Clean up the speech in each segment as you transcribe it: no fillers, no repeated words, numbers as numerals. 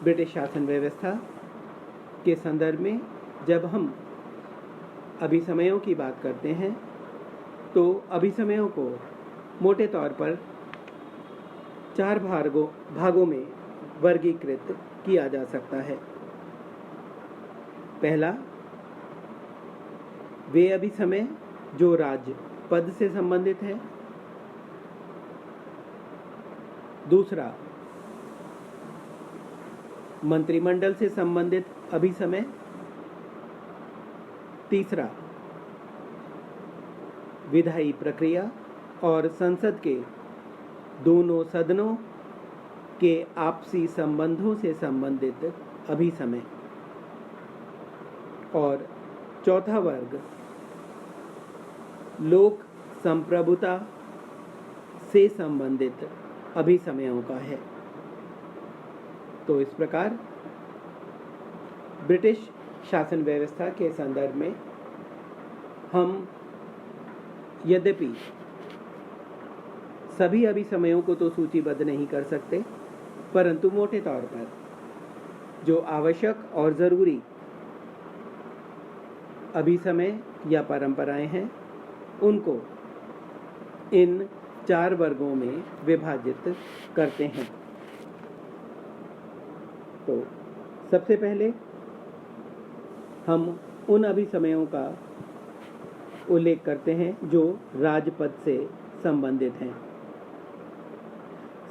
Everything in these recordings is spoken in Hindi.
ब्रिटिश शासन व्यवस्था के संदर्भ में जब हम अभिसमयों की बात करते हैं तो अभिसमयों को मोटे तौर पर 4 भागों में वर्गीकृत किया जा सकता है। पहला, वे अभिसमय जो राज्य पद से संबंधित है। दूसरा, मंत्रिमंडल से संबंधित अभिसमय। तीसरा, विधायी प्रक्रिया और संसद के दोनों सदनों के आपसी संबंधों से संबंधित अभिसमय। और चौथा वर्ग लोक संप्रभुता से संबंधित अभिसमयों का है। तो इस प्रकार ब्रिटिश शासन व्यवस्था के संदर्भ में हम यद्यपि सभी अभिसमयों को तो सूचीबद्ध नहीं कर सकते, परंतु मोटे तौर पर जो आवश्यक और ज़रूरी अभिसमय या परंपराएं हैं उनको इन 4 वर्गों में विभाजित करते हैं। तो सबसे पहले हम उन अभिसमयों का उल्लेख करते हैं जो राजपद से संबंधित हैं।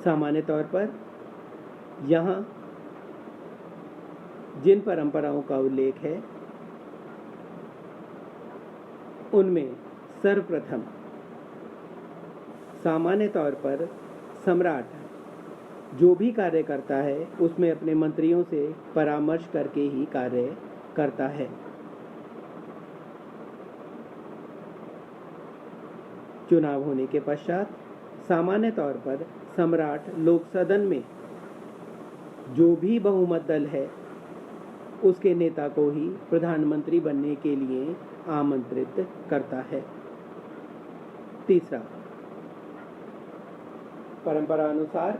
सामान्य तौर पर यहाँ जिन परंपराओं का उल्लेख है उनमें सर्वप्रथम सामान्य तौर पर सम्राट जो भी कार्य करता है उसमें अपने मंत्रियों से परामर्श करके ही कार्य करता है। चुनाव होने के पश्चात सामान्य तौर पर सम्राट लोक सदन में जो भी बहुमत दल है उसके नेता को ही प्रधानमंत्री बनने के लिए आमंत्रित करता है। तीसरा, परंपरा अनुसार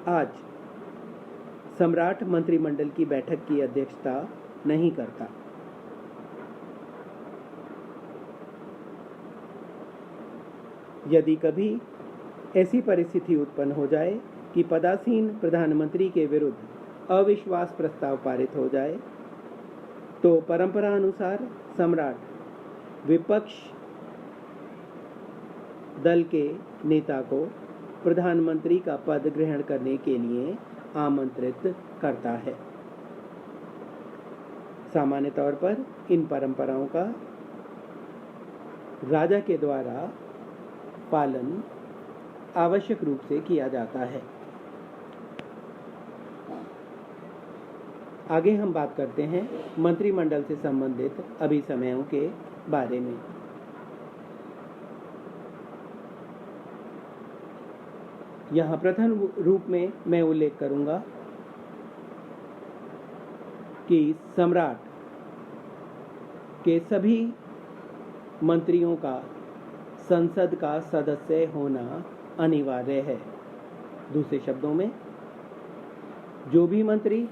आज सम्राट मंत्रिमंडल की बैठक की अध्यक्षता नहीं करता। यदि कभी ऐसी परिस्थिति उत्पन्न हो जाए कि पदासीन प्रधानमंत्री के विरुद्ध अविश्वास प्रस्ताव पारित हो जाए तो परंपरा अनुसार सम्राट विपक्ष दल के नेता को प्रधानमंत्री का पद ग्रहण करने के लिए आमंत्रित करता है। सामान्य तौर पर इन परंपराओं का राजा के द्वारा पालन आवश्यक रूप से किया जाता है। आगे हम बात करते हैं मंत्रिमंडल से संबंधित अभिसमयों के बारे में। यहाँ प्रथम रूप में मैं उल्लेख करूंगा कि सम्राट के सभी मंत्रियों का संसद का सदस्य होना अनिवार्य है। दूसरे शब्दों में जो भी मंत्री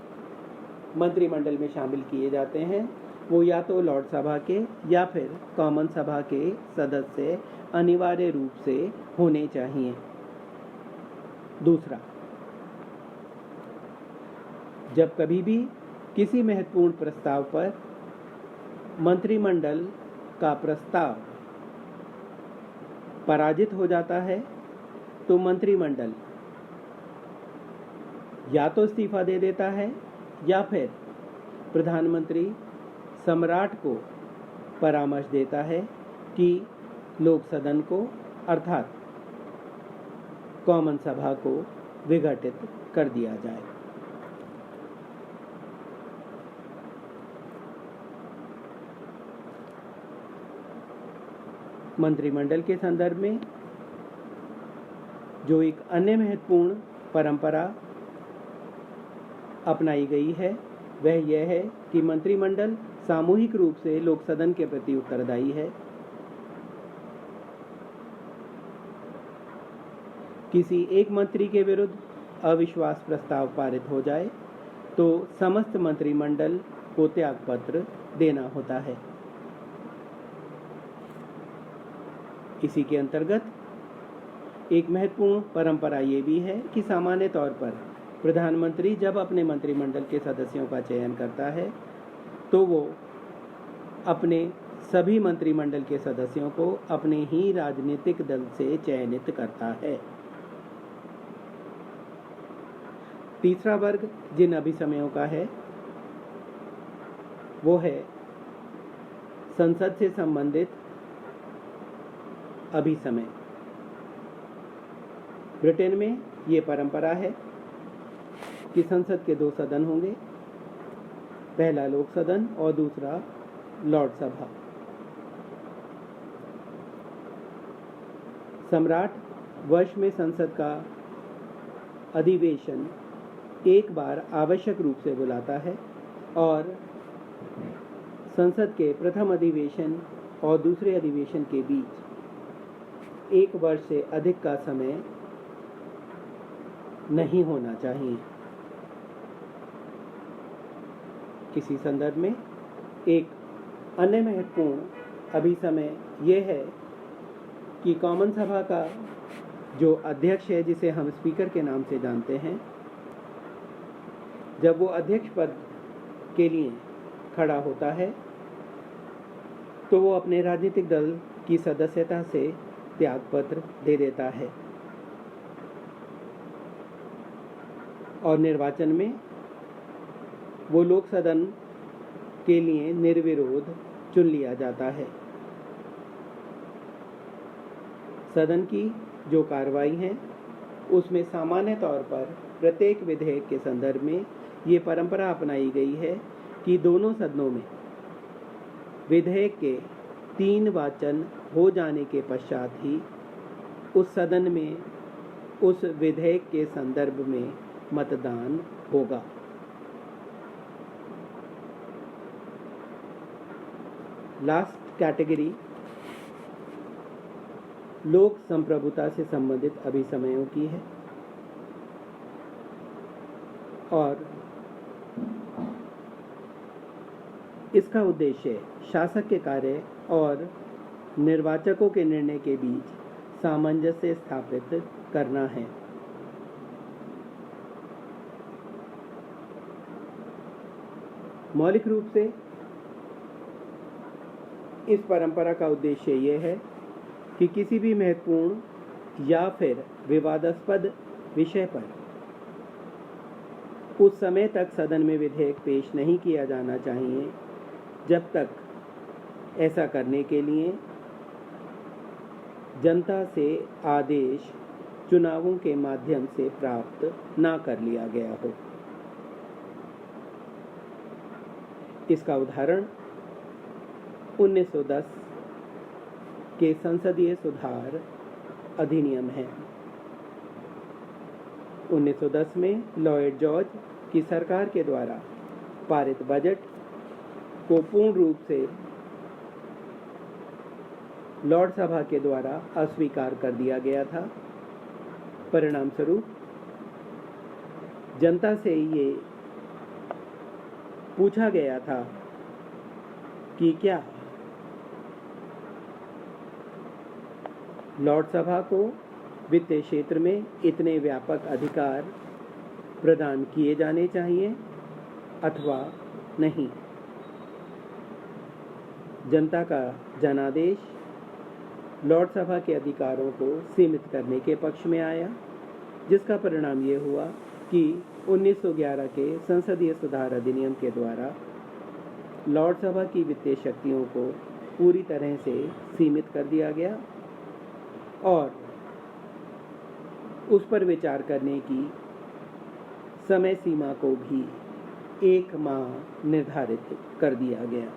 मंत्रिमंडल में शामिल किए जाते हैं वो या तो लॉर्ड सभा के या फिर कॉमन सभा के सदस्य अनिवार्य रूप से होने चाहिए। दूसरा, जब कभी भी किसी महत्वपूर्ण प्रस्ताव पर मंत्रिमंडल का प्रस्ताव पराजित हो जाता है तो मंत्रिमंडल या तो इस्तीफा दे देता है या फिर प्रधानमंत्री सम्राट को परामर्श देता है कि लोक सदन को अर्थात कॉमन सभा को विघटित कर दिया जाए। मंत्रिमंडल के संदर्भ में जो एक अन्य महत्वपूर्ण परंपरा अपनाई गई है वह यह है कि मंत्रिमंडल सामूहिक रूप से लोक सदन के प्रति उत्तरदायी है। किसी एक मंत्री के विरुद्ध अविश्वास प्रस्ताव पारित हो जाए तो समस्त मंत्रिमंडल को त्यागपत्र देना होता है। इसी के अंतर्गत एक महत्वपूर्ण परंपरा ये भी है कि सामान्य तौर पर प्रधानमंत्री जब अपने मंत्रिमंडल के सदस्यों का चयन करता है तो वो अपने सभी मंत्रिमंडल के सदस्यों को अपने ही राजनीतिक दल से चयनित करता है। तीसरा वर्ग जिन अभिसमयों का है वो है संसद से संबंधित अभिसमय। ब्रिटेन में ये परंपरा है कि संसद के 2 सदन होंगे, पहला लोक सदन और दूसरा लॉर्ड सभा। सम्राट वर्ष में संसद का अधिवेशन एक बार आवश्यक रूप से बुलाता है और संसद के प्रथम अधिवेशन और दूसरे अधिवेशन के बीच 1 वर्ष से अधिक का समय नहीं होना चाहिए। किसी संदर्भ में एक अन्य महत्वपूर्ण अभिसमय यह है कि कॉमन सभा का जो अध्यक्ष है, जिसे हम स्पीकर के नाम से जानते हैं, जब वो अध्यक्ष पद के लिए खड़ा होता है तो वो अपने राजनीतिक दल की सदस्यता से त्यागपत्र दे देता है और निर्वाचन में वो लोक सदन के लिए निर्विरोध चुन लिया जाता है। सदन की जो कार्रवाई है उसमें सामान्य तौर पर प्रत्येक विधेयक के संदर्भ में ये परंपरा अपनाई गई है कि दोनों सदनों में विधेयक के 3 वाचन हो जाने के पश्चात ही उस सदन में उस विधेयक के संदर्भ में मतदान होगा। लास्ट कैटेगरी लोक संप्रभुता से संबंधित अभिसमयों की है और इसका उद्देश्य शासक के कार्य और निर्वाचकों के निर्णय के बीच सामंजस्य स्थापित करना है। मौलिक रूप से इस परंपरा का उद्देश्य यह है कि किसी भी महत्वपूर्ण या फिर विवादास्पद विषय पर उस समय तक सदन में विधेयक पेश नहीं किया जाना चाहिए जब तक ऐसा करने के लिए जनता से आदेश चुनावों के माध्यम से प्राप्त ना कर लिया गया हो। इसका उदाहरण 1910 के संसदीय सुधार अधिनियम है। 1910 में लॉर्ड जॉर्ज की सरकार के द्वारा पारित बजट को पूर्ण रूप से लॉर्ड सभा के द्वारा अस्वीकार कर दिया गया था। परिणाम स्वरूप जनता से ये पूछा गया था कि क्या लॉर्ड सभा को वित्तीय क्षेत्र में इतने व्यापक अधिकार प्रदान किए जाने चाहिए अथवा नहीं। जनता का जनादेश लॉर्ड सभा के अधिकारों को सीमित करने के पक्ष में आया, जिसका परिणाम ये हुआ कि 1911 के संसदीय सुधार अधिनियम के द्वारा लॉर्ड सभा की वित्तीय शक्तियों को पूरी तरह से सीमित कर दिया गया और उस पर विचार करने की समय सीमा को भी 1 माह निर्धारित कर दिया गया।